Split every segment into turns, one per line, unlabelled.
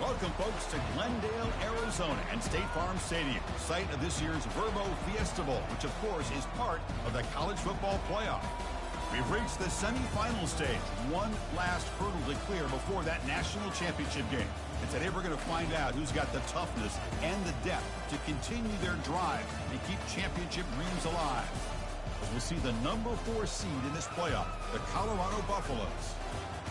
Welcome, folks, to Glendale, Arizona and State Farm Stadium, site of this year's Verbo Fiesta Bowl, which, of course, is part of the college football playoff. We've reached the semifinal stage, one last hurdle to clear before that national championship game. And today we're going to find out who's got the toughness and the depth to continue their drive and keep championship dreams alive. As we'll see the number 4 seed in this playoff, the Colorado Buffaloes,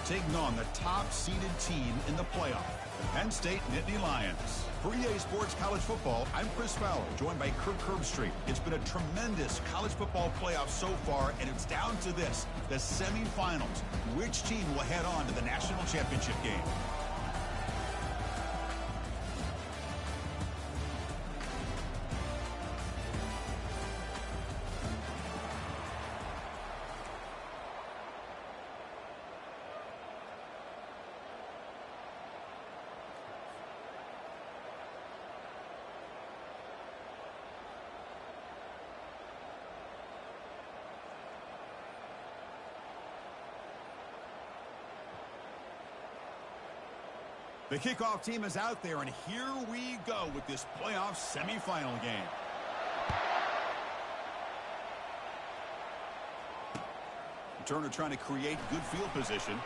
taking on the top-seeded team in the playoff, the Penn State Nittany Lions. For EA Sports College Football, I'm Chris Fowler, joined by Kirk Herbstreit. It's been a tremendous college football playoff so far, and it's down to this, the semifinals. Which team will head on to the national championship game? The kickoff team is out there, and here we go with this playoff semifinal game. Turner trying to create good field position.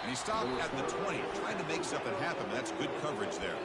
And he stopped at the 20, trying to make something happen. That's good coverage there.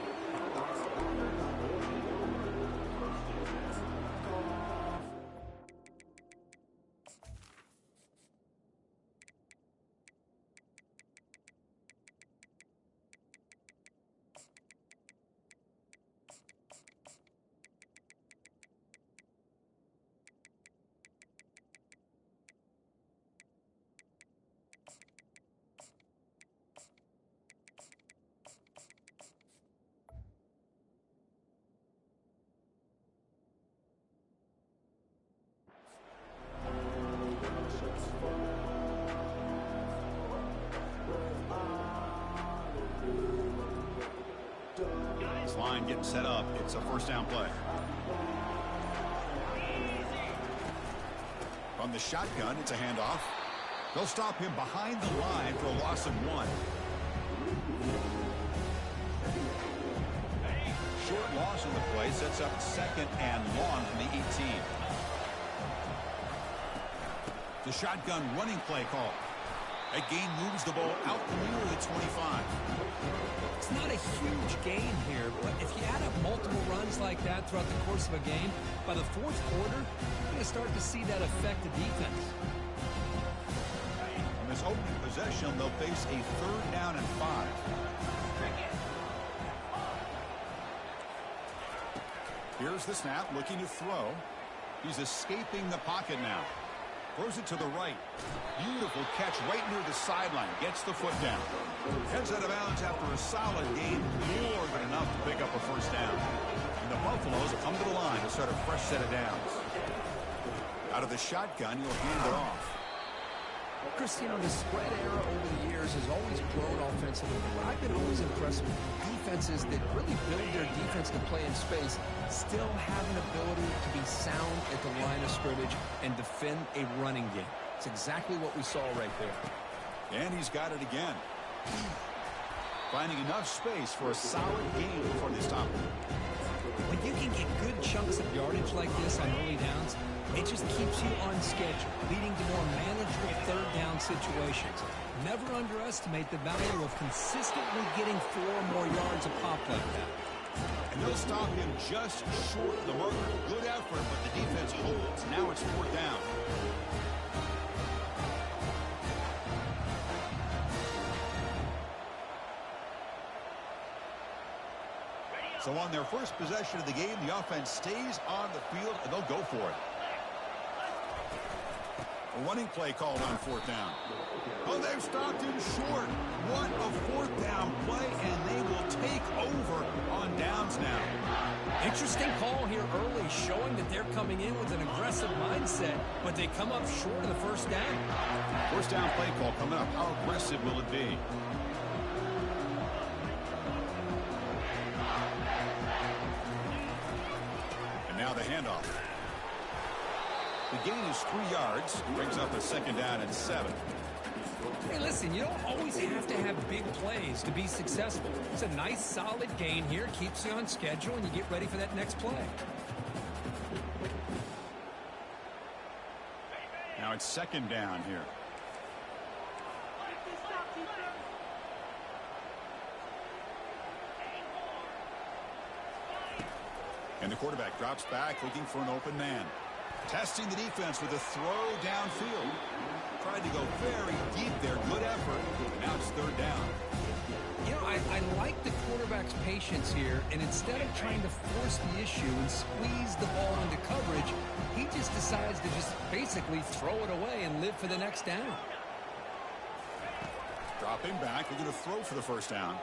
Line getting set up. It's a first down play. From the shotgun, it's a handoff. They'll stop him behind the line for a loss of 1. Short loss in the play sets up second and long from the 18. The shotgun running play call. That gain moves the ball out near the 25.
It's not a huge gain here, but if you add up multiple runs like that throughout the course of a game, by the fourth quarter, you're going to start to see that affect the defense.
On this opening possession, they'll face a 3rd down and 5. Here's the snap, looking to throw. He's escaping the pocket now. Throws it to the right. Beautiful catch right near the sideline. Gets the foot down. Heads out of bounds after a solid gain. More than enough to pick up a first down. And the Buffaloes come to the line to start a fresh set of downs. Out of the shotgun, he'll hand it off.
Chris, you know, the spread era over the years has always grown offensively, but I've been always impressed with defenses that really build their defense to play in space, still have an ability to be sound at the line of scrimmage and defend a running game. It's exactly what we saw right there.
And he's got it again. Finding enough space for a solid gain before they stop him.
When you can get good chunks of yardage like this on early downs, it just keeps you on schedule, leading to more manageable 3rd down situations. Never underestimate the value of consistently getting 4 or more yards a pop like that.
And they'll stop him just short of the marker. Good effort, but the defense holds. Now it's 4th down. So on their first possession of the game, the offense stays on the field, and they'll go for it. A running play called on 4th down. Oh, they've stopped him short. What a 4th down play, and they will take over on downs now.
Interesting call here early, showing that they're coming in with an aggressive mindset, but they come up short of the first down.
First down play call coming up. How aggressive will it be? And now the handoff. The gain is 3 yards. Brings up a 2nd down and 7.
Hey, listen, you don't always have to have big plays to be successful. It's a nice, solid gain here, keeps you on schedule, and you get ready for that next play.
Now it's second down here. And the quarterback drops back, looking for an open man. Testing the defense with a throw downfield. Tried to go very deep there. Good effort. Now it's third down.
You know, I like the quarterback's patience here, and instead of trying to force the issue and squeeze the ball into coverage, he just decides to just basically throw it away and live for the next down.
Dropping back, we're going to throw for the first down.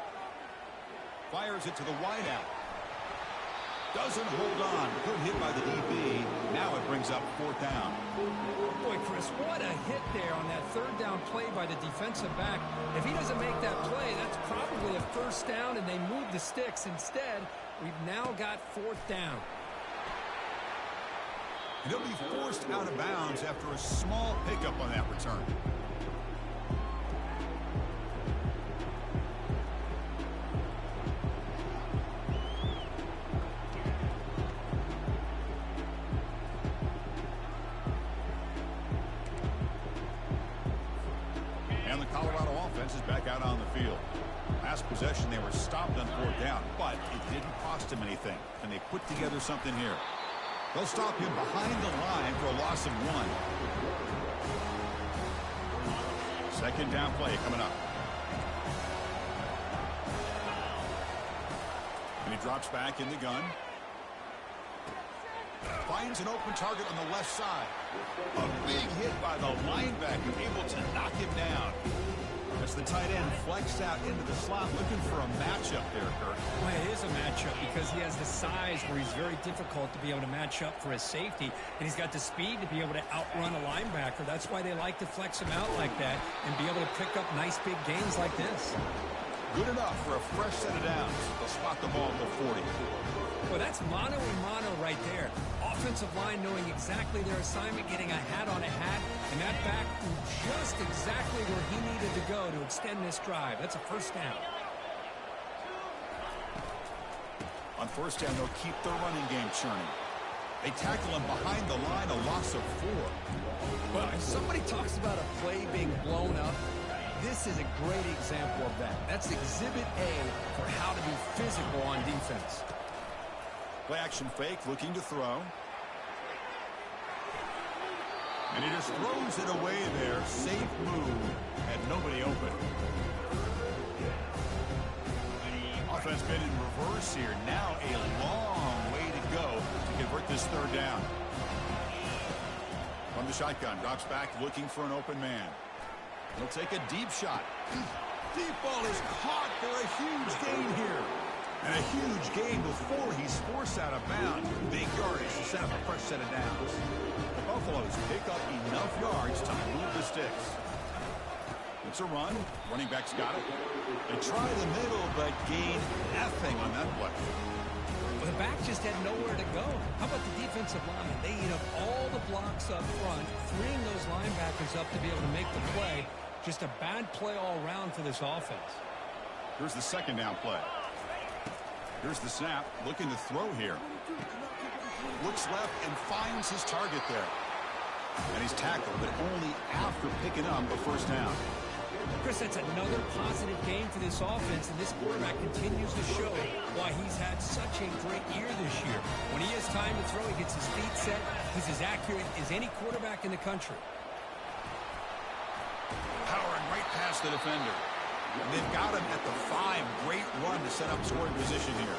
Fires it to the wideout. Doesn't hold on. Good hit by the DB. Now it brings up fourth down.
Boy, Chris, what a hit there on that third down play by the defensive back. If he doesn't make that play, that's probably a first down, and they move the sticks. Instead, we've now got fourth down.
And he'll be forced out of bounds after a small pickup on that return. And the Colorado offense is back out on the field. Last possession, they were stopped on fourth down, but it didn't cost them anything. And they put together something here. They'll stop him behind the line for a loss of 1. Second down play coming up. And he drops back in the gun. Finds an open target on the left side. A big hit by the linebacker, able to knock him down. As the tight end flexed out into the slot, looking for a matchup there, Kirk.
Well, it is a matchup because he has the size where he's very difficult to be able to match up for his safety, and he's got the speed to be able to outrun a linebacker. That's why they like to flex him out like that and be able to pick up nice big gains like this.
Good enough for a fresh set of downs. They'll spot the ball at the 40.
Well, that's mano a mano right there. Offensive line knowing exactly their assignment, getting a hat on a hat, and that back just exactly where he needed to go to extend this drive. That's a first down.
On first down, they'll keep their running game churning. They tackle him behind the line, a loss of 4.
Well, if somebody talks about a play being blown up, this is a great example of that. That's exhibit A for how to be physical on defense.
Play action fake, looking to throw. And he just throws it away there. Safe move. Had nobody open. Offense been in reverse here. Now a long way to go to convert this third down. From the shotgun, drops back looking for an open man. He'll take a deep shot. Deep ball is caught for a huge gain here. And a huge gain before he's forced out of bounds. Big yardage to set up a fresh set of downs. The Buffaloes pick up enough yards to move the sticks. It's a run. Running back's got it. They try the middle, but gain nothing on that play.
Well, the back just had nowhere to go. How about the defensive line? They eat up all the blocks up front, freeing those linebackers up to be able to make the play. Just a bad play all around for this offense.
Here's the second down play. Here's the snap, looking to throw here. Looks left and finds his target there. And he's tackled, but only after picking up a first down.
Chris, that's another positive game for this offense, and this quarterback continues to show why he's had such a great year this year. When he has time to throw, he gets his feet set. He's as accurate as any quarterback in the country.
Powering right past the defender. And they've got him at the 5. Great run to set up scoring position here.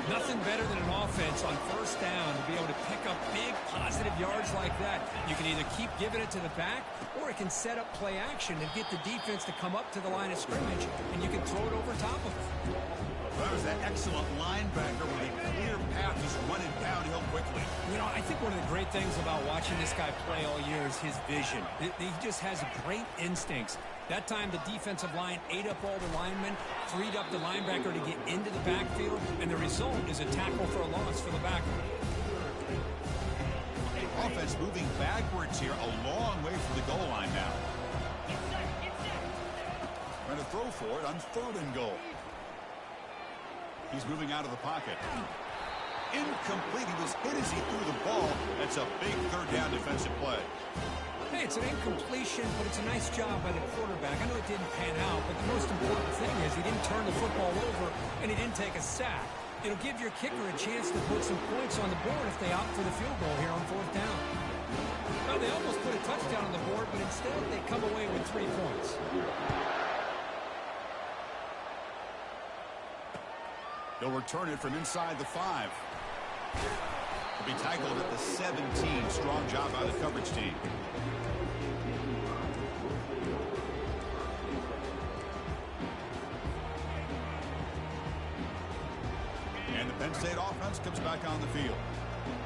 Nothing better than an offense on first down to be able to pick up big positive yards like that. You can either keep giving it to the back, or it can set up play action and get the defense to come up to the line of scrimmage, and you can throw it over top of them.
That was that excellent linebacker with a clear path just running downhill quickly.
You know, I think one of the great things about watching this guy play all year is his vision. He just has great instincts. That time, the defensive line ate up all the linemen, freed up the linebacker to get into the backfield, and the result is a tackle for a loss for the backer.
Offense moving backwards here, a long way from the goal line now. going to throw for it on 3rd and goal. He's moving out of the pocket. Incomplete. He was hit as he threw the ball. That's a big 3rd down defensive play.
Hey, it's an incompletion, but it's a nice job by the quarterback. I know it didn't pan out, but the most important thing is he didn't turn the football over and he didn't take a sack. It'll give your kicker a chance to put some points on the board if they opt for the field goal here on 4th down. Well, they almost put a touchdown on the board, but instead they come away with 3 points.
They'll return it from inside the 5. He'll be tackled at the 17. Strong job by the coverage team. And the Penn State offense comes back on the field.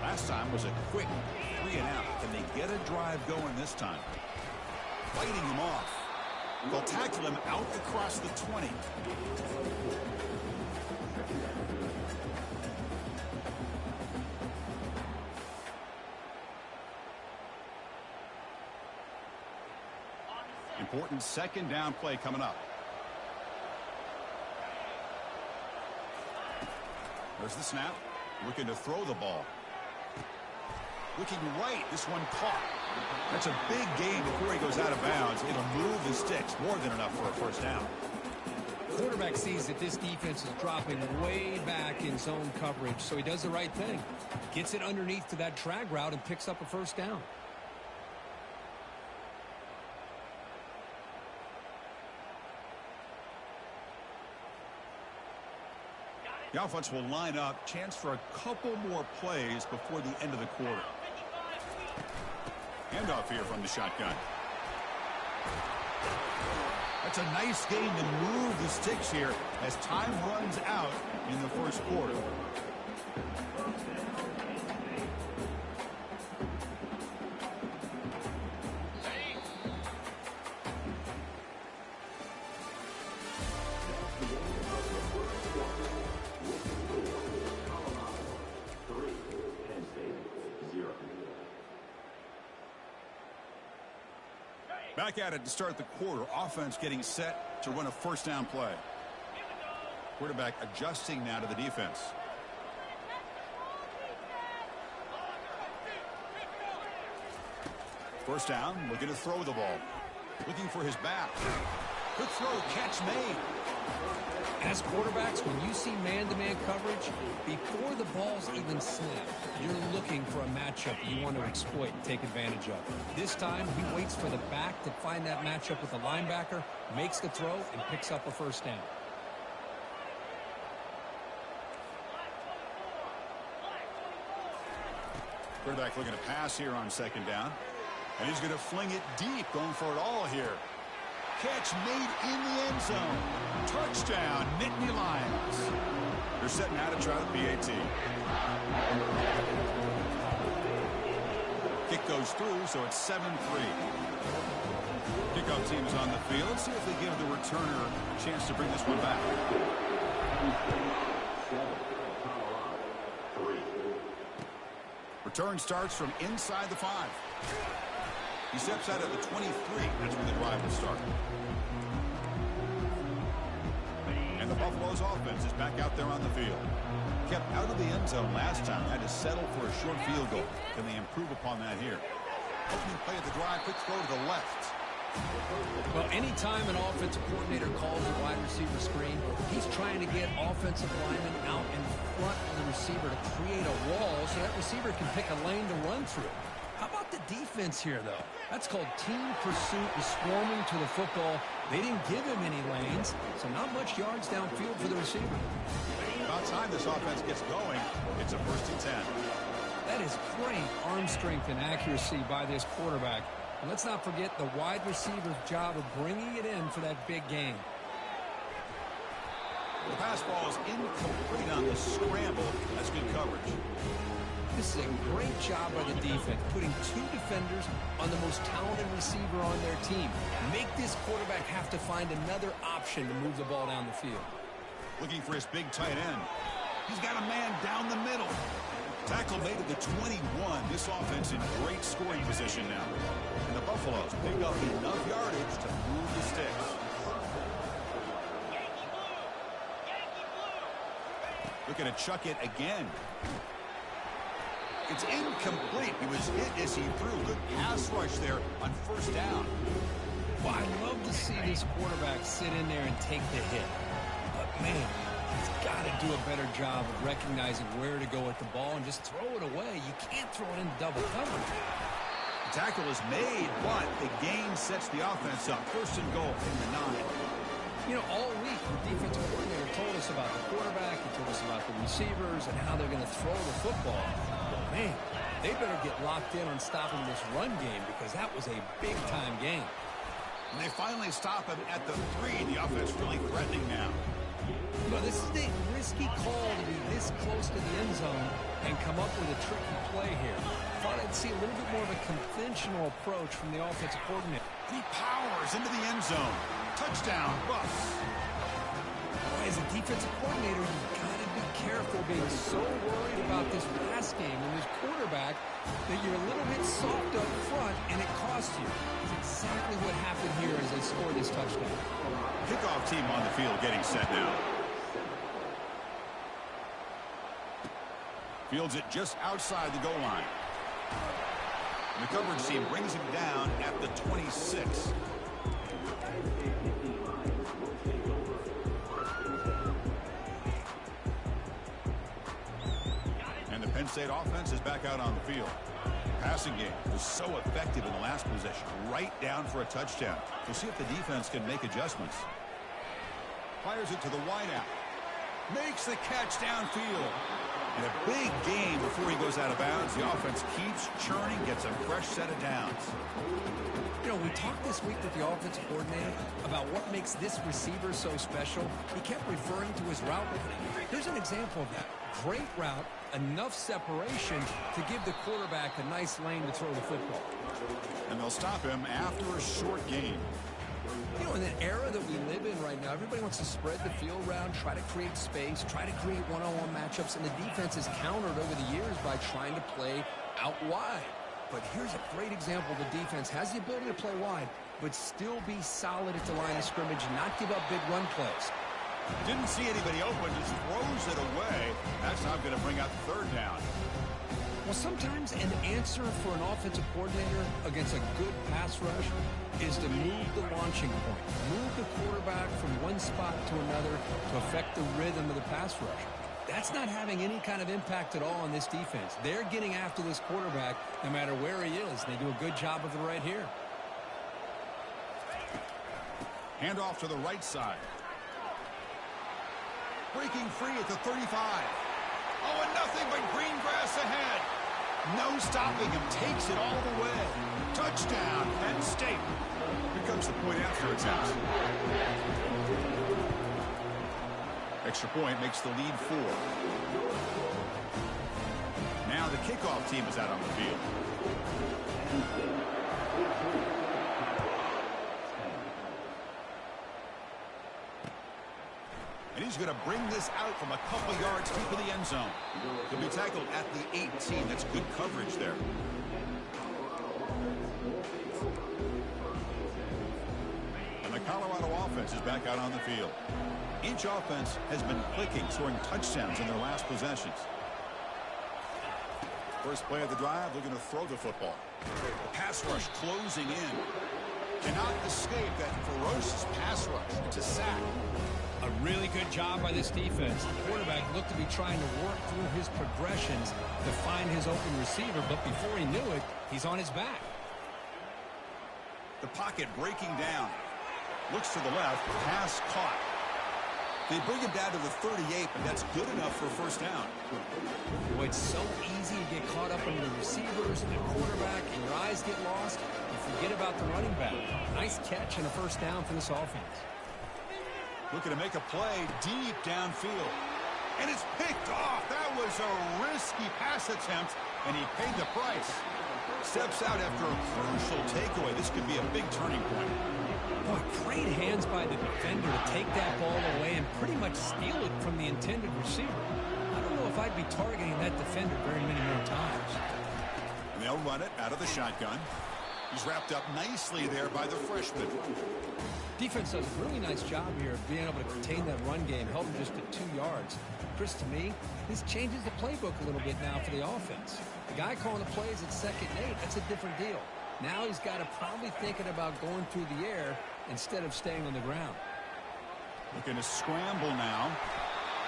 Last time was a quick 3 and out. Can they get a drive going this time? Fighting him off. They'll tackle him out across the 20. Important 2nd down play coming up. There's the snap. Looking to throw the ball. Looking right. This one caught. That's a big gain before he goes out of bounds. It'll move the sticks. More than enough for a 1st down.
Quarterback sees that this defense is dropping way back in zone coverage, so he does the right thing. Gets it underneath to that drag route and picks up a 1st down.
The offense will line up. Chance for a couple more plays before the end of the quarter. Handoff here from the shotgun. That's a nice gain to move the sticks here as time runs out in the 1st quarter. Back at it to start the quarter. Offense getting set to run a 1st down play. Quarterback adjusting now to the defense. First down, looking to throw the ball. Looking for his back. Good throw, catch made.
As quarterbacks, when you see man-to-man coverage, before the ball's even snapped, you're looking for a matchup you want to exploit and take advantage of. This time, he waits for the back to find that matchup with the linebacker, makes the throw, and picks up a 1st down.
Quarterback looking to pass here on 2nd down. And he's going to fling it deep, going for it all here. Catch made in the end zone. Touchdown, Nittany Lions. They're setting out to try the PAT. Kick goes through, so it's 7-3. Kickoff team is on the field. Let's see if they give the returner a chance to bring this one back. Return starts from inside the 5. He steps out at the 23. That's where the drive will start. And the Buffalo's offense is back out there on the field. Kept out of the end zone last time. Had to settle for a short field goal. Can they improve upon that here? Opening play of the drive. Quick throw to the left.
Well, anytime an offensive coordinator calls a wide receiver screen, he's trying to get offensive linemen out in front of the receiver to create a wall so that receiver can pick a lane to run through. How about the defense here, though? That's called team pursuit and swarming to the football. They didn't give him any lanes, so not much yards downfield for the receiver.
About time this offense gets going. It's a 1st and 10.
That is great arm strength and accuracy by this quarterback. And let's not forget the wide receiver's job of bringing it in for that big game.
The pass ball is incomplete on the scramble. That's good coverage.
This is a great job by the defense, putting 2 defenders on the most talented receiver on their team. Make this quarterback have to find another option to move the ball down the field.
Looking for his big tight end. He's got a man down the middle. Tackle made at the 21. This offense in great scoring position now. And the Buffaloes pick up enough yardage to move the sticks. Looking to chuck it again. It's incomplete. He was hit as he threw. Good pass rush there on first down.
Well, I love to see this quarterback sit in there and take the hit. But, man, he's got to do a better job of recognizing where to go with the ball and just throw it away. You can't throw it into double coverage.
The tackle is made, but the gain sets the offense up. First and goal from the 9.
You know, all week, the defensive coordinator told us about the quarterback. He told us about the receivers and how they're going to throw the football. But, man, they better get locked in on stopping this run game because that was a big-time game.
And they finally stop him at the 3. The offense really threatening now.
You know, this is a risky call to be this close to the end zone and come up with a tricky play here. Thought I'd see a little bit more of a conventional approach from the offensive coordinator.
He powers into the end zone. Touchdown, Buffs.
Boy, as a defensive coordinator, you've got to be careful being so worried about this pass game and this quarterback that you're a little bit soft up front and it costs you. It's exactly what happened here as they scored this touchdown.
Kickoff team on the field getting set now. Fields it just outside the goal line. And the coverage team brings him down at the 26. And the Penn State offense is back out on the field. The passing game was so effective in the last possession, right down for a touchdown. We'll see if the defense can make adjustments. Fires it to the wideout. Makes the catch downfield. And a big game before he goes out of bounds. The offense keeps churning, gets a fresh set of downs.
You know, we talked this week with the offensive coordinator about what makes this receiver so special. He kept referring to his route running. Here's an example of that. Great route, enough separation to give the quarterback a nice lane to throw the football.
And they'll stop him after a short game.
You know, in the era that we live in right now, everybody wants to spread the field around, try to create space, try to create one-on-one matchups, and the defense has countered over the years by trying to play out wide. But here's a great example. The defense has the ability to play wide, but still be solid at the line of scrimmage, not give up big run plays.
Didn't see anybody open, just throws it away. That's not going to bring out the third down.
Well, sometimes an answer for an offensive coordinator against a good pass rush is to move the launching point, move the quarterback from one spot to another to affect the rhythm of the pass rush. That's not having any kind of impact at all on this defense. They're getting after this quarterback no matter where he is. They do a good job of it right here.
Handoff to the right side. Breaking free at the 35. Oh, and nothing but green grass ahead. No stopping him. Takes it all the way. Touchdown, Penn State. Here comes the point after attempt. Extra point makes the lead 4. Now the kickoff team is out on the field. And he's going to bring this out from a couple yards deep in the end zone. He'll be tackled at the 18. That's good coverage there. And the Colorado offense is back out on the field. Each offense has been clicking, scoring touchdowns in their last possessions. First play of the drive, looking to throw the football. The pass rush closing in. Cannot escape that ferocious pass rush. It's a sack.
A really good job by this defense. The quarterback looked to be trying to work through his progressions to find his open receiver, but before he knew it, he's on his back.
The pocket breaking down. Looks to the left. Pass caught. They bring him down to the 38, but that's good enough for a first down.
Boy, it's so easy to get caught up under the receivers and the quarterback, and your eyes get lost. You forget about the running back. Nice catch and a first down for this offense.
Looking to make a play deep downfield. And it's picked off. That was a risky pass attempt, and he paid the price. Steps out after a crucial takeaway. This could be a big turning point.
Boy, great hands by the defender to take that ball away and pretty much steal it from the intended receiver. I don't know if I'd be targeting that defender very many more times.
And they'll run it out of the shotgun. He's wrapped up nicely there by the freshman.
Defense does a really nice job here of being able to contain that run game, held him just at 2 yards. Chris, to me, this changes the playbook a little bit now for the offense. The guy calling the plays at 2nd and 8, that's a different deal. Now he's got to probably thinking about going through the air instead of staying on the ground.
Looking to scramble now.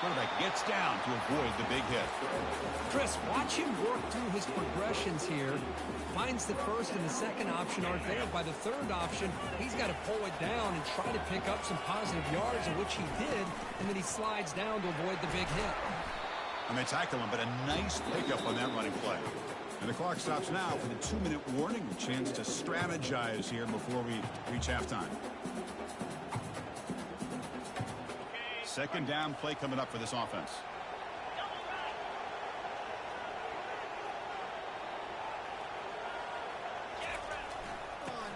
Quarterback gets down to avoid the big hit.
Chris, watch him work through his progressions here. Finds the first and the second option aren't there. By the third option, he's got to pull it down and try to pick up some positive yards, in which he did, and then he slides down to avoid the big hit.
And they tackle him, but a nice pickup on that running play. And the clock stops now for the 2-minute warning. A chance to strategize here before we reach halftime. Second down play coming up for this offense.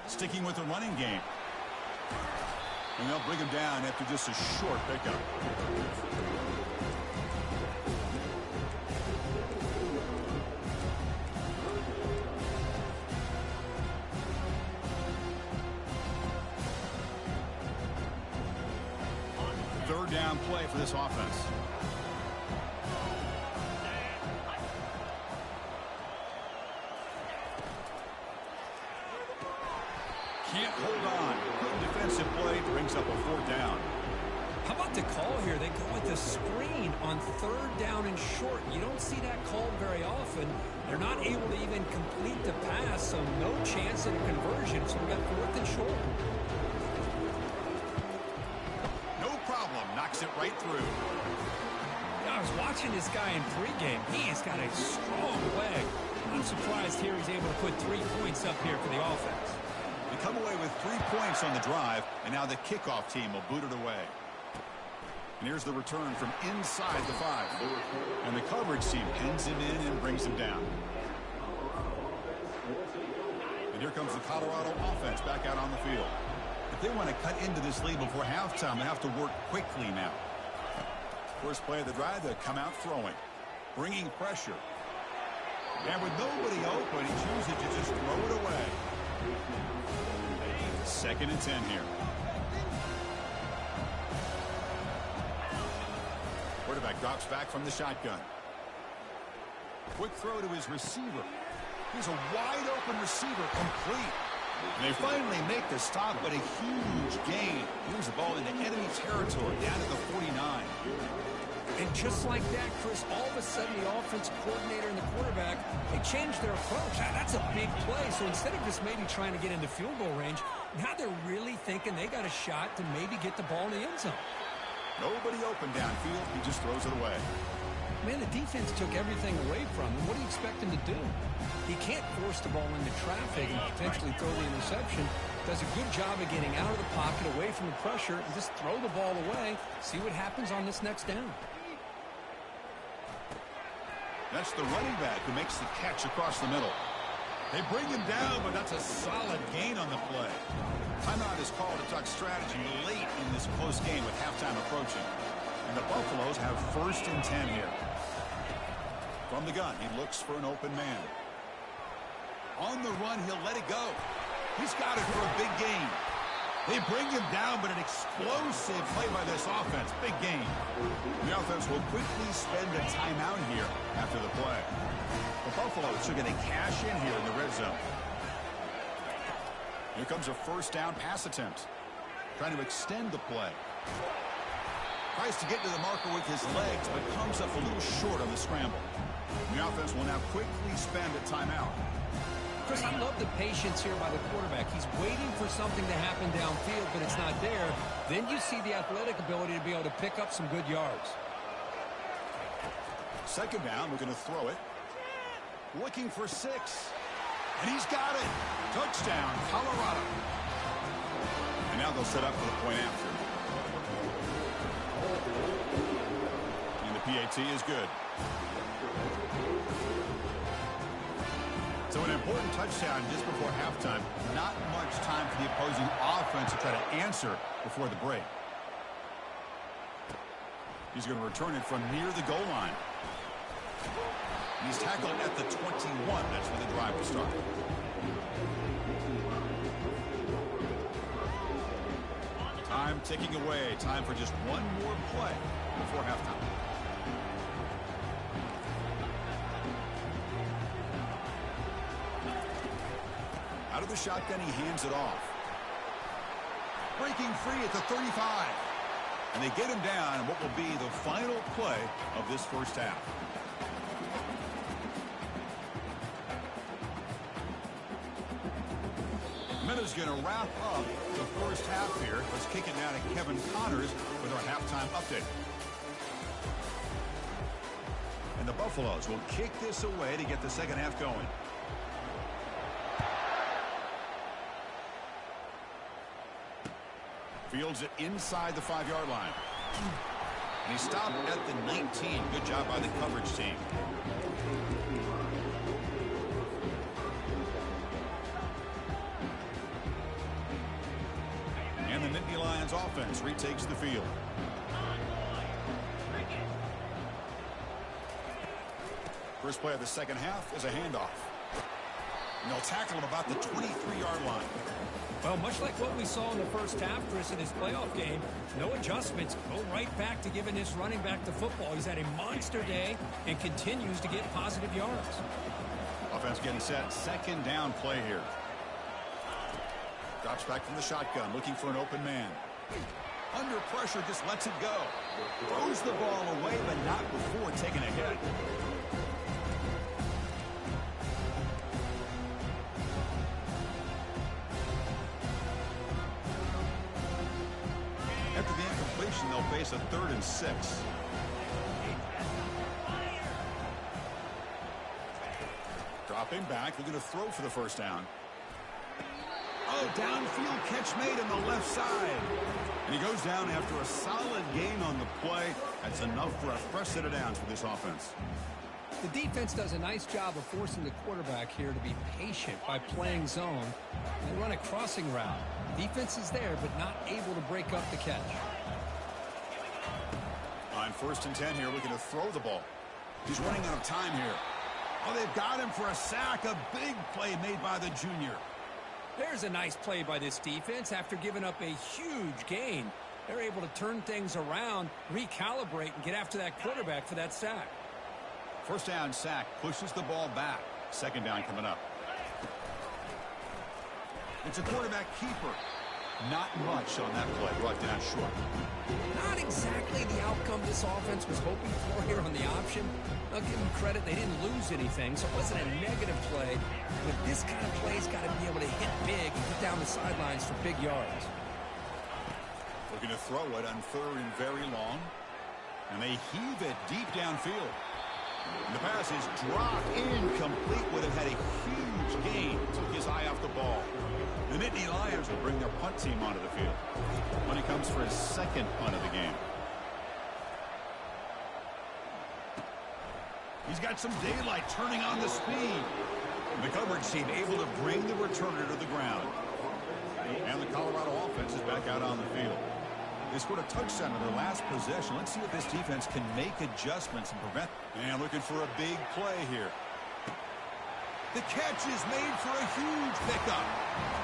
Sticking with the running game. And they'll bring him down after just a short pickup. Third down play for this offense. Can't hold on. Good defensive play brings up a 4th down.
How about the call here? They go with the screen on 3rd down and short. You don't see that called very often. They're not able to even complete the pass, so no chance at a conversion. So we got 4th and short.
Knocks it right through.
I was watching this guy in pregame. He has got a strong leg. I'm surprised here he's able to put 3 points up here for the offense.
They come away with 3 points on the drive, and now the kickoff team will boot it away. And here's the return from inside the 5. And the coverage team pins him in and brings him down. And here comes the Colorado offense back out on the field. If they want to cut into this lead before halftime, they have to work quickly now. First play of the drive, they come out throwing, bringing pressure. And with nobody open, he chooses to just throw it away. 2nd and 10 here. Quarterback drops back from the shotgun. Quick throw to his receiver. Here's a wide open receiver, complete. And they finally make the stop, but a huge gain. Moves the ball into enemy territory, down to the 49.
And just like that, Chris, all of a sudden the offense coordinator and the quarterback, they changed their approach. That's a big play. So instead of just maybe trying to get into field goal range, now they're really thinking they got a shot to maybe get the ball in the end zone.
Nobody open downfield. He just throws it away.
Man, the defense took everything away from him. What do you expect him to do? He can't force the ball into traffic and potentially throw the interception. Does a good job of getting out of the pocket, away from the pressure, and just throw the ball away. See what happens on this next down.
That's the running back who makes the catch across the middle. They bring him down, but that's a solid gain on the play. Timeout is called to talk strategy late in this close game with halftime approaching. And the Buffaloes have 1st and 10 here. From the gun, he looks for an open man. On the run, he'll let it go. He's got it for a big gain. They bring him down, but an explosive play by this offense. Big gain. The offense will quickly spend a timeout here after the play. The Buffaloes are going to cash in here in the red zone. Here comes a 1st down pass attempt. Trying to extend the play. Tries to get to the marker with his legs, but comes up a little short on the scramble. The offense will now quickly spend a timeout.
Chris, I love the patience here by the quarterback. He's waiting for something to happen downfield, but it's not there. Then you see the athletic ability to be able to pick up some good yards.
2nd down, we're going to throw it. Looking for 6. And he's got it. Touchdown, Colorado. And now they'll set up for the point after. And the PAT is good. So an important touchdown just before halftime. Not much time for the opposing offense to try to answer before the break. He's going to return it from near the goal line. He's tackled at the 21. That's where the drive will start. Time ticking away. Time for just one more play before halftime. With the shotgun, he hands it off. Breaking free at the 35. And they get him down in what will be the final play of this first half. Minutes going to wrap up the first half here. Let's kick it now to Kevin Connors with our halftime update. And the Buffaloes will kick this away to get the second half going. Fields it inside the 5-yard line. And he stopped at the 19. Good job by the coverage team. And the Nittany Lions offense retakes the field. First play of the second half is a handoff. And they'll tackle him about the 23-yard line.
Well, much like what we saw in the first half, Chris, in his playoff game, no adjustments. Go right back to giving this running back the football. He's had a monster day and continues to get positive yards.
Offense getting set. Second down play here. Drops back from the shotgun, looking for an open man. Under pressure, just lets it go. Throws the ball away, but not before taking a hit. After the incompletion, they'll face a 3rd and 6. Dropping back, looking to throw for the first down. Oh, downfield catch made on the left side. And he goes down after a solid gain on the play. That's enough for a fresh set of downs for this offense.
The defense does a nice job of forcing the quarterback here to be patient by playing zone. They run a crossing route. Defense is there, but not able to break up the catch.
On 1st and 10 here, looking to throw the ball. He's running out of time here. Oh, they've got him for a sack. A big play made by the junior.
There's a nice play by this defense after giving up a huge gain. They're able to turn things around, recalibrate, and get after that quarterback for that sack.
First down sack, pushes the ball back. Second down coming up. It's a quarterback keeper. Not much on that play, brought down short.
Not exactly the outcome this offense was hoping for here on the option. I'll give them credit, they didn't lose anything, so it wasn't a negative play. But this kind of play's got to be able to hit big and get down the sidelines for big yards.
Looking to throw it on 3rd and very long. And they heave it deep downfield. And the pass is dropped incomplete. Would have had a huge gain. Took his eye off the ball. The Nittany Lions will bring their punt team onto the field when he comes for his second punt of the game. He's got some daylight, turning on the speed. And the coverage team able to bring the returner to the ground. And the Colorado offense is back out on the field. They scored a touchdown on their last possession. Let's see if this defense can make adjustments and prevent. And looking for a big play here. The catch is made for a huge pickup.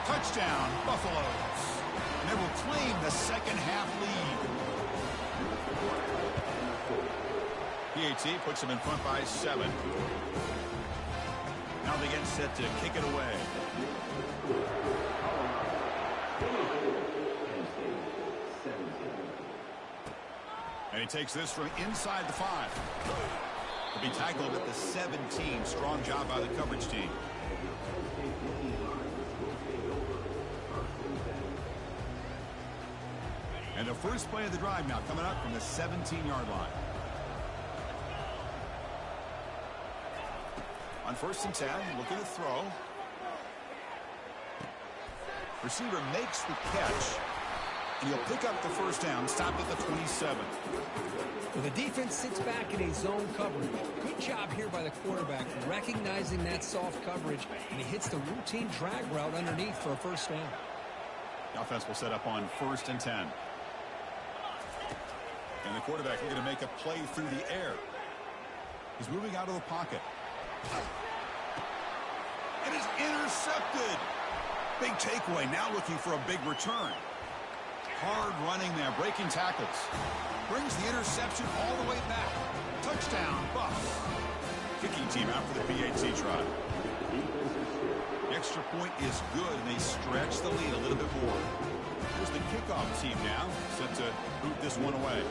Touchdown, Buffaloes. And they will claim the second half lead. PAT puts them in front by 7. Now they get set to kick it away. And he takes this from inside the 5. He'll be tackled at the 17. Strong job by the coverage team. And the first play of the drive now coming up from the 17-yard line. On 1st and 10, looking to throw. Receiver makes the catch. And he'll pick up the first down, stopped at the 27.
Well, the defense sits back in a zone coverage. Good job here by the quarterback, recognizing that soft coverage, and he hits the routine drag route underneath for a first down.
The offense will set up on 1st and 10. And the quarterback looking to make a play through the air. He's moving out of the pocket. It is intercepted. Big takeaway, now looking for a big return. Hard running there, breaking tackles. Brings the interception all the way back. Touchdown, Buffs. Kicking team out for the PAT try. The extra point is good, and they stretch the lead a little bit more. Here's the kickoff team now, set to boot this one away.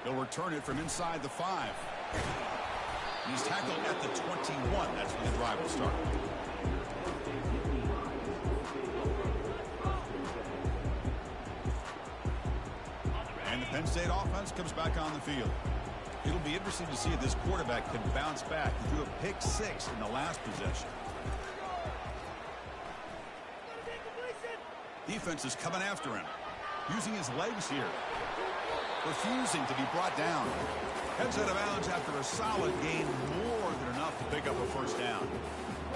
They'll return it from inside the 5. He's tackled at the 21. That's when the drive will start. And the Penn State offense comes back on the field. It'll be interesting to see if this quarterback can bounce back. He threw a pick 6 in the last possession. Defense is coming after him, using his legs here, refusing to be brought down. Heads out of bounds after a solid gain, more than enough to pick up a first down.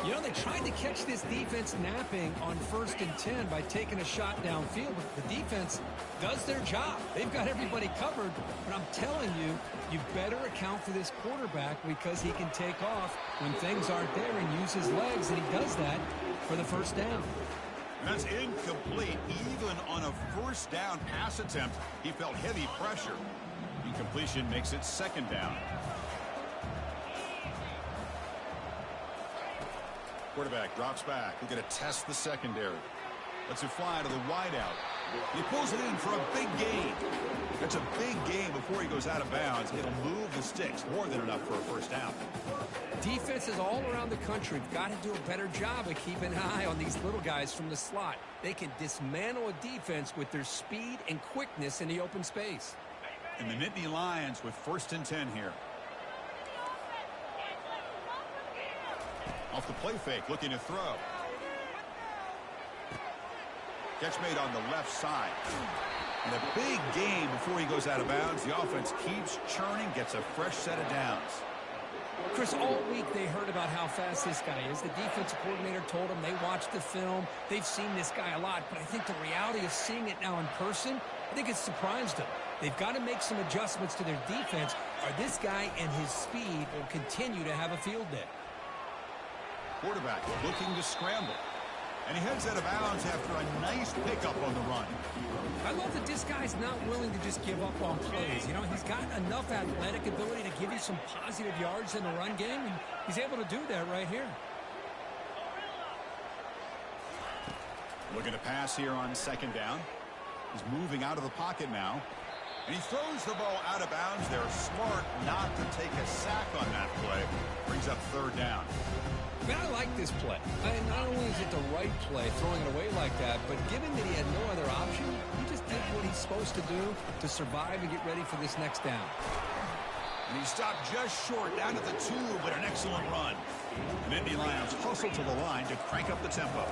You know, they tried to catch this defense napping on 1st and 10 by taking a shot downfield, but the defense does their job. They've got everybody covered, but I'm telling you, you better account for this quarterback because he can take off when things aren't there and use his legs, and he does that for the first down.
And that's incomplete. Even on a first down pass attempt, he felt heavy pressure. Incompletion makes it 2nd down. Quarterback drops back. We're going to test the secondary. Lets it fly to the wideout. He pulls it in for a big gain. That's a big gain before he goes out of bounds. It'll move the sticks, more than enough for a first down.
Defenses all around the country have got to do a better job of keeping an eye on these little guys from the slot. They can dismantle a defense with their speed and quickness in the open space.
And the Nittany Lions with 1st and 10 here. Off the play fake, looking to throw. Catch made on the left side. And a big gain before he goes out of bounds. The offense keeps churning, gets a fresh set of downs.
Chris, all week they heard about how fast this guy is. The defensive coordinator told them they watched the film. They've seen this guy a lot, but I think the reality of seeing it now in person, I think it's surprised them. They've got to make some adjustments to their defense, or this guy and his speed will continue to have a field day.
Quarterback looking to scramble. And he heads out of bounds after a nice pickup on the run.
I love that this guy's not willing to just give up on plays. You know, he's got enough athletic ability to give you some positive yards in the run game, and he's able to do that right here.
Looking to pass here on 2nd down. He's moving out of the pocket now. And he throws the ball out of bounds. They're smart not to take a sack on that play. Brings up 3rd down.
Man, I like this play. Not only is it the right play, throwing it away like that, but given that he had no other option, he just did what he's supposed to do to survive and get ready for this next down.
And he stopped just short, down to the 2, but an excellent run. And Nittany Lions hustle to the line to crank up the tempo.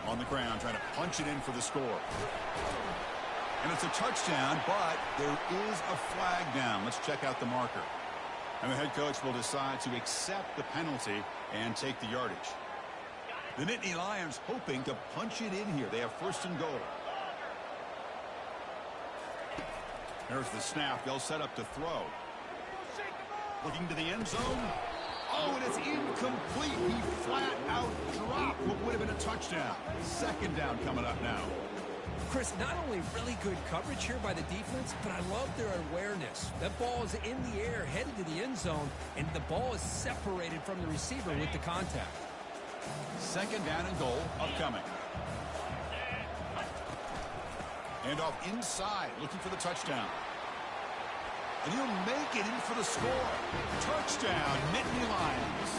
On the ground, trying to punch it in for the score. And it's a touchdown, but there is a flag down. Let's check out the marker. And the head coach will decide to accept the penalty and take the yardage. The Nittany Lions hoping to punch it in here. They have 1st and goal. There's the snap. They'll set up to throw. Looking to the end zone. Oh, and it's incomplete. He flat out dropped what would have been a touchdown. 2nd down coming up now.
Chris, not only really good coverage here by the defense, but I love their awareness. That ball is in the air, headed to the end zone, and the ball is separated from the receiver with the contact.
2nd down and goal upcoming. And off inside, looking for the touchdown. And he'll make it in for the score. Touchdown, Nittany Lions.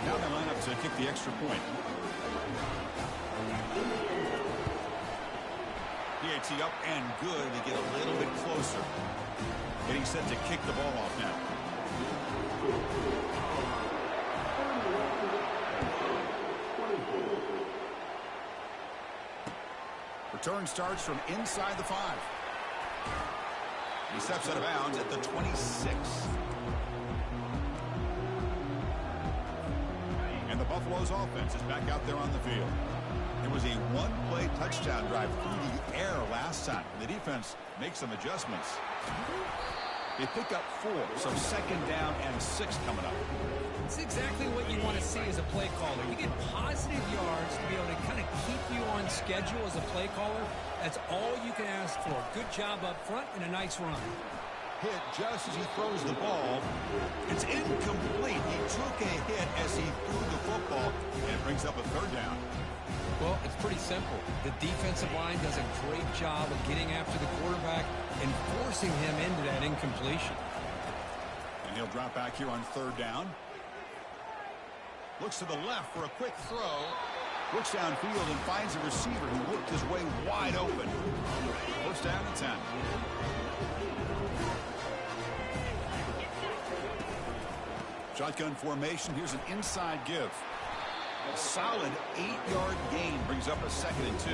Now they line up to kick the extra point. PAT up and good. They get a little bit closer. Getting set to kick the ball off now. Return starts from inside the 5. He steps out of bounds at the 26. And the Buffalo's offense is back out there on the field. It was a one-play touchdown drive through the air last time. The defense makes some adjustments. They pick up 4, so 2nd down and 6 coming up.
It's exactly what you want to see as a play caller. You get positive yards to be able to kind of keep you on schedule as a play caller. That's all you can ask for. Good job up front and a nice run.
Hit just as he throws the ball. It's incomplete. He took a hit as he threw the football, and it brings up a third down.
Well, it's pretty simple. The defensive line does a great job of getting after the quarterback and forcing him into that incompletion.
And he'll drop back here on third down. Looks to the left for a quick throw. Looks downfield and finds a receiver who worked his way wide open. First down and 10. Shotgun formation. Here's an inside give. A solid 8-yard gain brings up a 2nd and 2.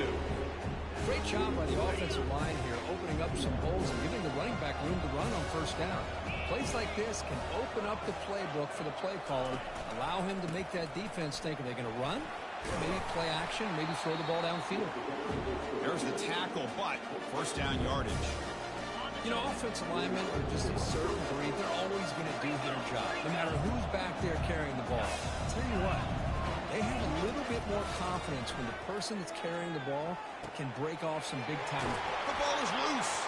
Great job by the offensive line here, opening up some holes and giving the running back room to run on first down. Plays like this can open up the playbook for the play caller, allow him to make that defense think, are they going to run? Maybe play action, maybe throw the ball downfield.
There's the tackle, but first down yardage.
You know, offensive linemen are just a certain breed. They're always going to do their job, no matter who's back there carrying the ball. I'll tell you what, they have a little bit more confidence when the person that's carrying the ball can break off some big time.
The ball is loose.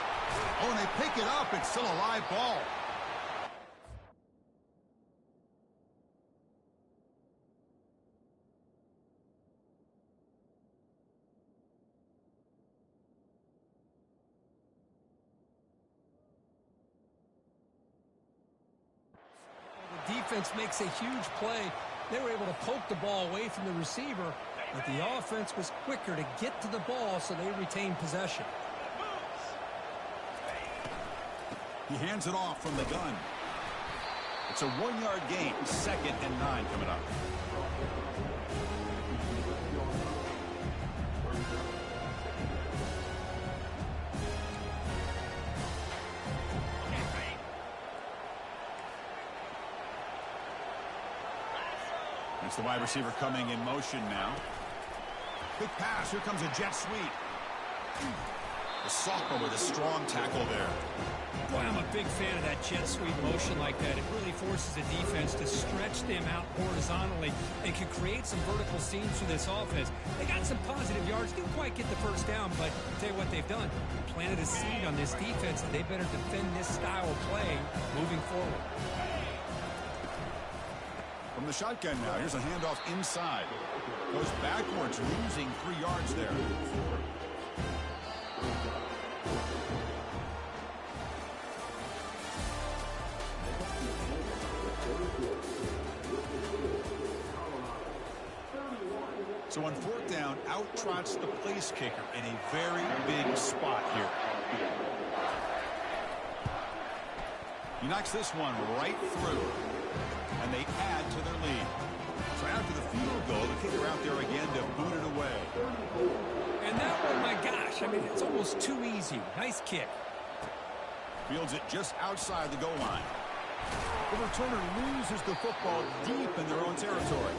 Oh, and they pick it up. It's still a live ball.
The defense makes a huge play. They were able to poke the ball away from the receiver, but the offense was quicker to get to the ball, so they retained possession.
He hands it off from the gun. It's a 1-yard gain. 2nd and 9 coming up. It's the wide receiver coming in motion now. Quick pass. Here comes a jet sweep. The sophomore with a strong tackle there.
Boy, I'm a big fan of that jet sweep motion like that. It really forces the defense to stretch them out horizontally and can create some vertical seams for this offense. They got some positive yards. Didn't quite get the first down, but I'll tell you what they've done. Planted a seed on this defense, and they better defend this style of play moving forward.
From the shotgun now, here's a handoff inside. Goes backwards, losing 3 yards there. So on 4th down, out trots the place kicker in a very big spot here. He knocks this one right through, and they add to their lead. So after the field goal, the kicker out there again to boot it away.
And that one, my gosh, I mean, it's almost too easy. Nice kick.
Fields it just outside the goal line. The returner loses the football deep in their own territory.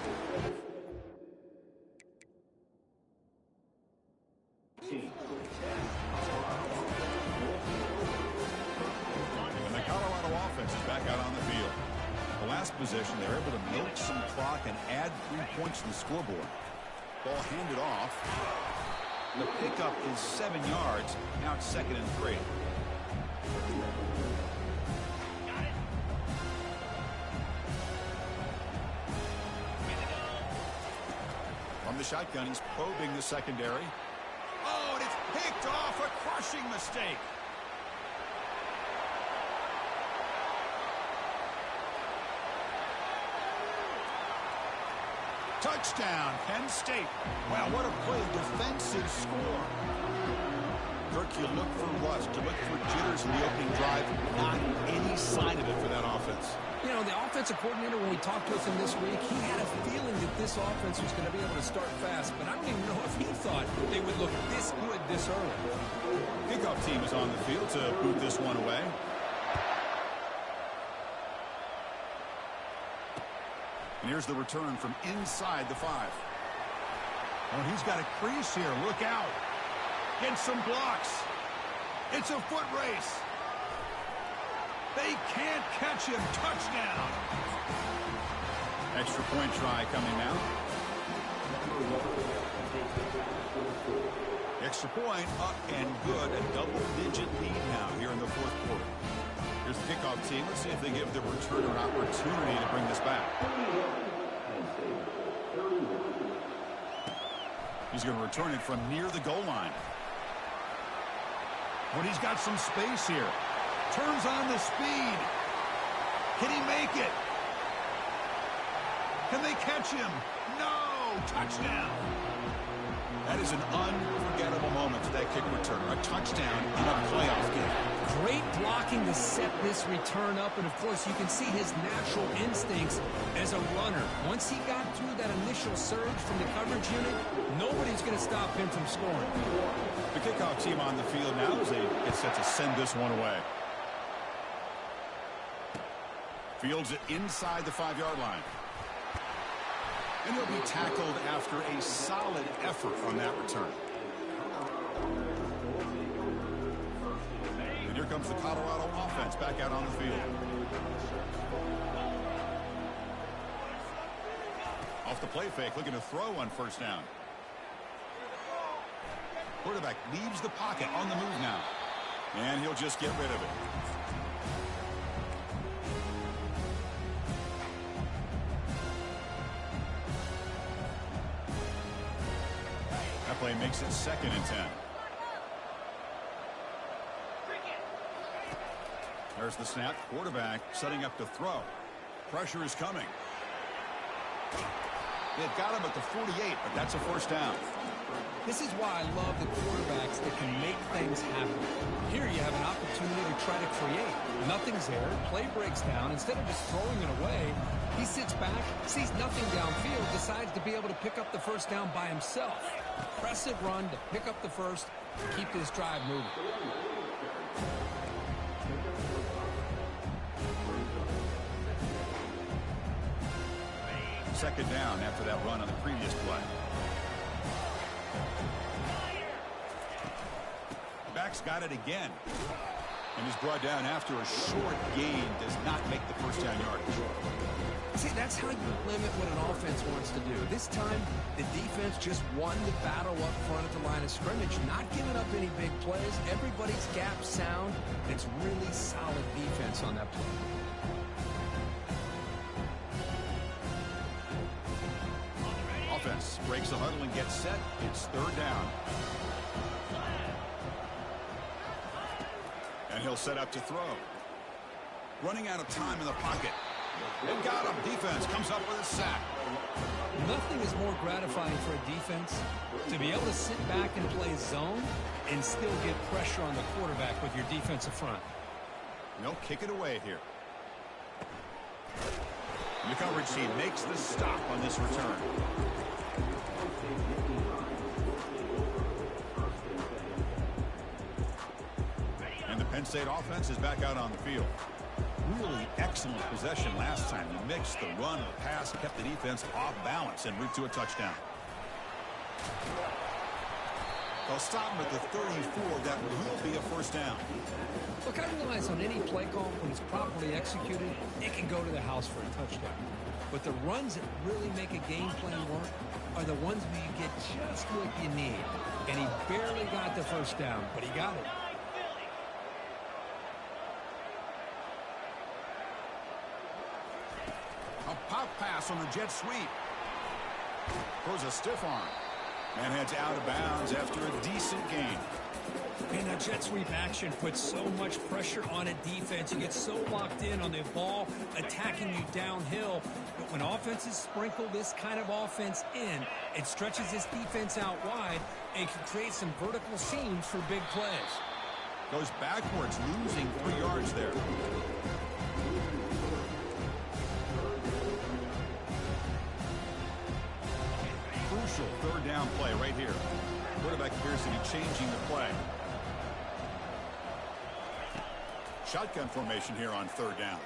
And the Colorado offense is back out on the field. The last possession, they're able to milk some clock and add 3 points to the scoreboard. Ball handed off. The pickup is 7 yards. Now it's 2nd and 3. From the shotgun, he's probing the secondary. Oh, and it's picked off. A crushing mistake. Touchdown, Penn State. Wow, what a play. Defensive score. Kirk, you look for rust. You look for jitters in the opening drive. Not any sign of it for that offense.
You know, the offensive coordinator, when we talked with him this week, he had a feeling that this offense was going to be able to start fast, but I don't even know if he thought they would look this good this early.
Kickoff team is on the field to boot this one away. And here's the return from inside the 5. Oh, he's got a crease here. Look out. Get some blocks. It's a foot race. They can't catch him. Touchdown. Extra point try coming now. Extra point up and good. A double-digit lead now here in the fourth quarter. Here's the kickoff team. Let's see if they give the returner an opportunity to bring this back. He's going to return it from near the goal line. But he's got some space here. Turns on the speed. Can he make it? Can they catch him? No! Touchdown! That is an unforgettable moment to that kick returner. A touchdown in a playoff game.
Great blocking to set this return up, and of course you can see his natural instincts as a runner. Once he got through that initial surge from the coverage unit, nobody's going to stop him from scoring.
The kickoff team on the field now as they get set to send this one away. Fields it inside the 5-yard line. And he'll be tackled after a solid effort on that return. And here comes the Colorado offense back out on the field. Off the play fake, looking to throw on first down. Quarterback leaves the pocket on the move now. And he'll just get rid of it. Play makes it 2nd and 10. There's the snap. Quarterback setting up to throw. Pressure is coming. They've got him at the 48, but that's a first down.
This is why I love the quarterbacks that can make things happen. Here you have an opportunity to try to create. Nothing's there. Play breaks down. Instead of just throwing it away, he sits back, sees nothing downfield, decides to be able to pick up the first down by himself. Impressive run to pick up the first, keep this drive moving.
Second down after that run on the previous play. Back's got it again. And is brought down after a short gain. Does not make the first down yardage.
See, that's how you limit what an offense wants to do. This time, the defense just won the battle up front at the line of scrimmage, not giving up any big plays. Everybody's gap sound. It's really solid defense on that play.
Offense breaks the huddle and gets set. It's 3rd down. And he'll set up to throw. Running out of time in the pocket. And got him. Defense comes up with a sack.
Nothing is more gratifying for a defense to be able to sit back and play zone and still get pressure on the quarterback with your defensive front.
No, kick it away here. And the coverage team makes the stop on this return. And the Penn State offense is back out on the field. Really excellent possession last time. They mixed the run, the pass, kept the defense off balance en route to a touchdown. They'll stop him at the 34. That will be a first down.
Look, I realize on any play call, when it's properly executed, it can go to the house for a touchdown. But the runs that really make a game plan work are the ones where you get just what you need. And he barely got the first down, but he got it.
A pop pass on the jet sweep. Throws a stiff arm. And heads out of bounds after a decent gain.
And that jet sweep action puts so much pressure on a defense. You get so locked in on the ball attacking you downhill. But when offenses sprinkle this kind of offense in, it stretches this defense out wide and can create some vertical seams for big plays.
Goes backwards, losing 3 yards there. Crucial 3rd down play right here. Quarterback appears to be changing the play. Shotgun formation here on 3rd down.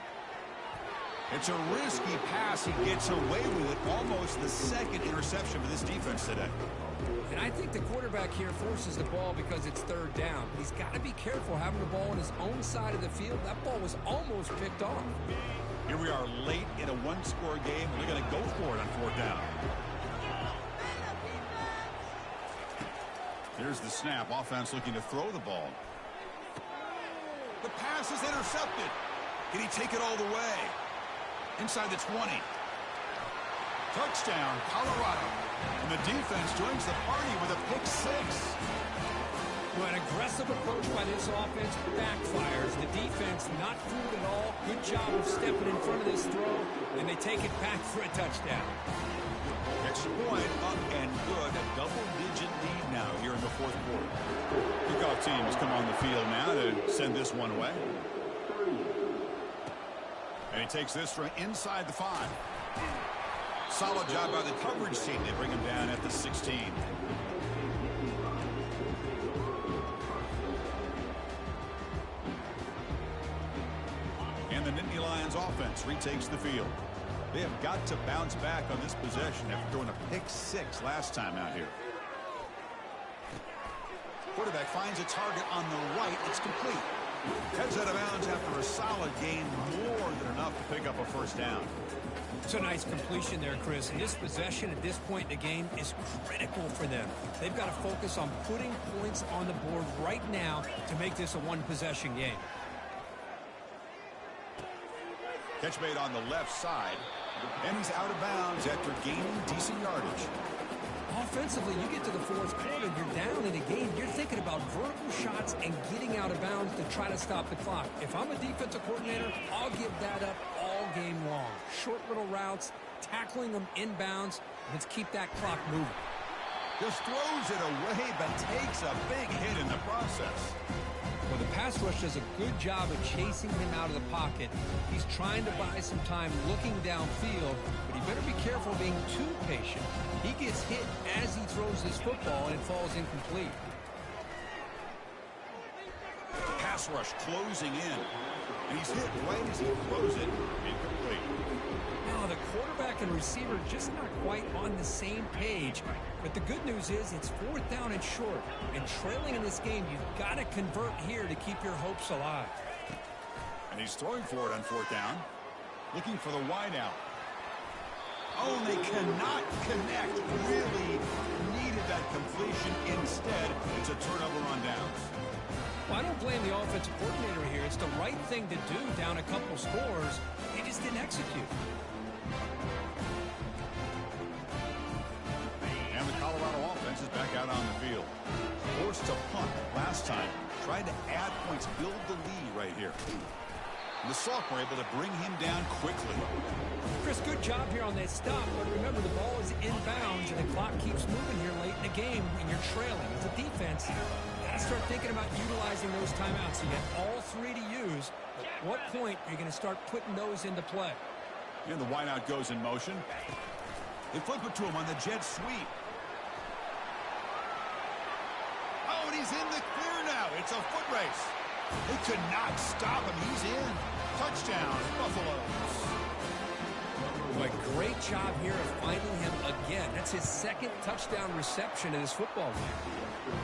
It's a risky pass. He gets away with it. Almost the 2nd interception for this defense today.
And I think the quarterback here forces the ball because it's 3rd down. He's got to be careful having the ball on his own side of the field. That ball was almost picked off.
Here we are late in a one-score game, and they're going to go for it on fourth down. Here's the snap. Offense looking to throw the ball. The pass is intercepted. Can he take it all the way? Inside the 20. Touchdown, Colorado. And the defense joins the party with a pick six.
Well, an aggressive approach by this offense backfires. The defense not fooled at all. Good job of stepping in front of this throw, and they take it back for a touchdown.
Extra point up and good. A double-digit lead now here in the fourth quarter. Kickoff team has come on the field now to send this one away. And he takes this from inside the 5. Solid job by the coverage team. They bring him down at the 16. And the Nittany Lions offense retakes the field. They have got to bounce back on this possession after throwing a pick six last time out here. Quarterback finds a target on the right. It's complete. Heads out of bounds after a solid gain, more than enough to pick up a first down.
It's a nice completion there, Chris. And this possession at this point in the game is critical for them. They've got to focus on putting points on the board right now to make this a one-possession game.
Catch made on the left side, and he's out of bounds after gaining decent yardage.
Offensively, you get to the fourth quarter, you're down in a game. You're thinking about vertical shots and getting out of bounds to try to stop the clock. If I'm a defensive coordinator, I'll give that up all game long. Short little routes, tackling them inbounds. Let's keep that clock moving.
Just throws it away, but takes a big hit in the process.
Well, the pass rush does a good job of chasing him out of the pocket. He's trying to buy some time looking downfield, but he better be careful being too patient. He gets hit as he throws this football, and it falls incomplete.
Pass rush closing in, and he's hit right as he throws it, incomplete.
Now, the quarterback and receiver just not quite on the same page. But the good news is it's fourth down and short. And trailing in this game, you've got to convert here to keep your hopes alive.
And he's throwing for it on fourth down. Looking for the wide out. Oh, and they cannot connect. Really needed that completion. Instead, it's a turnover on downs.
Well, I don't blame the offensive coordinator here. It's the right thing to do down a couple scores. They just didn't execute.
And the Colorado offense is back out on the field. Forced to punt last time. Tried to add points, build the lead right here. And the sophomore able to bring him down quickly.
Chris, good job here on that stop. But remember, the ball is inbounds, and the clock keeps moving here late in the game when you're trailing. As a defense, you got to start thinking about utilizing those timeouts. You got all three to use. At what point are you going to start putting those into play?
And the wideout goes in motion. They flip it to him on the jet sweep. Oh, and he's in the clear now. It's a foot race. They could not stop him. He's in. Touchdown, Buffaloes.
Boy, great job here of finding him again. That's his second touchdown reception in this football game.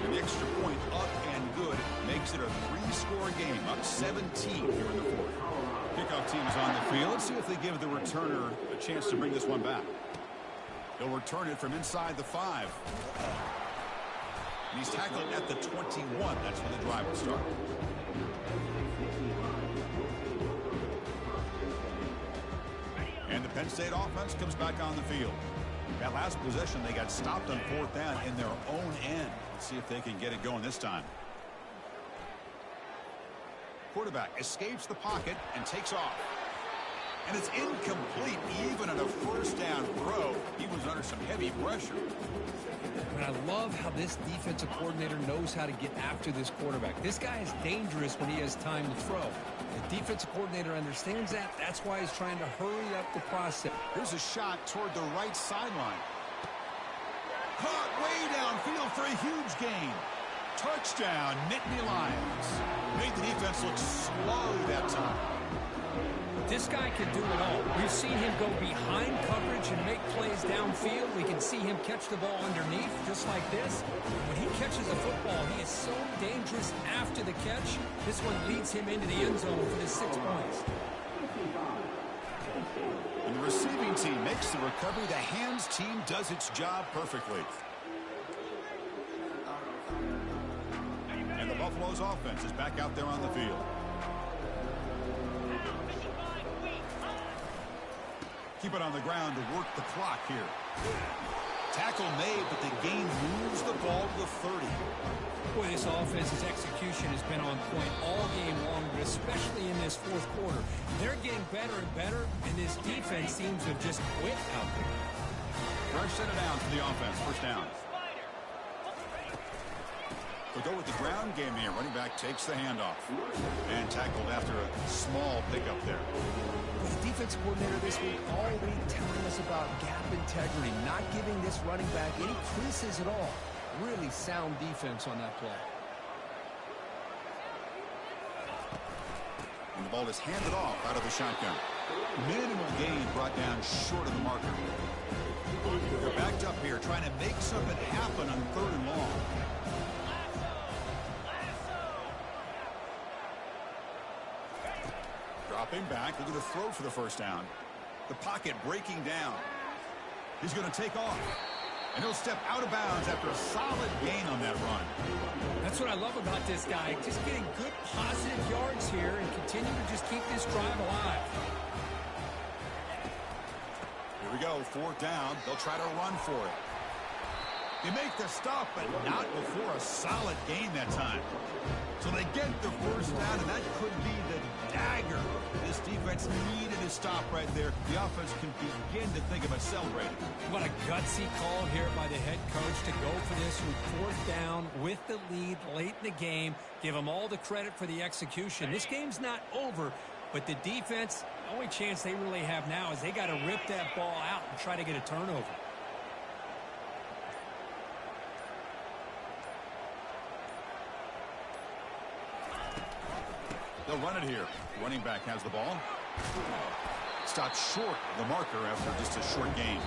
And the extra point up and good makes it a three-score game, up 17 here in the fourth. Kickoff team is on the field. Let's see if they give the returner a chance to bring this one back. They'll return it from inside the 5. And he's tackled at the 21. That's when the drive will start. And the Penn State offense comes back on the field. That last possession, they got stopped on fourth down in their own end. Let's see if they can get it going this time. Quarterback escapes the pocket and takes off. And it's incomplete even on a first down throw. He was under some heavy pressure.
And I love how this defensive coordinator knows how to get after this quarterback. This guy is dangerous when he has time to throw. The defensive coordinator understands that. That's why he's trying to hurry up the process.
Here's a shot toward the right sideline. Caught way downfield for a huge gain. Touchdown, Nittany Lions. Made the defense look slow that time.
This guy can do it all. We've seen him go behind coverage and make plays downfield. We can see him catch the ball underneath, just like this. When he catches a football, he is so dangerous after the catch. This one leads him into the end zone for the 6 points.
receiving team makes the recovery. The hands team does its job perfectly. And the Buffalo's offense is back out there on the field. Keep it on the ground to work the clock here. Tackle made, but the game moves the ball to the 30.
Boy, this offense's execution has been on point all game long, but especially in this fourth quarter. They're getting better and better, and this defense seems to have just quit out there.
Rush set it down for the offense. First down. They'll go with the ground game here. Running back takes the handoff. And tackled after a small pickup there.
The defensive coordinator this week already telling us about gap integrity, not giving this running back any creases at all. Really sound defense on that play.
And the ball is handed off out of the shotgun. Minimal gain brought down short of the marker. They're backed up here trying to make something happen on 3rd and long. Dropping back, looking to throw for the first down. The pocket breaking down. He's going to take off. And he'll step out of bounds after a solid gain on that run.
That's what I love about this guy. Just getting good positive yards here and continue to just keep this drive alive.
Here we go, 4th down. They'll try to run for it. They make the stop, but not before a solid gain that time. So they get the first down, and that could be the dagger. This defense needed a stop right there. The offense can begin to think about celebrating.
What a gutsy call here by the head coach to go for this with 4th down with the lead late in the game. Give them all the credit for the execution. This game's not over, but the defense, the only chance they really have now is they got to rip that ball out and try to get a turnover.
They'll run it here. Running back has the ball. Stopped short of the marker after just a short gain.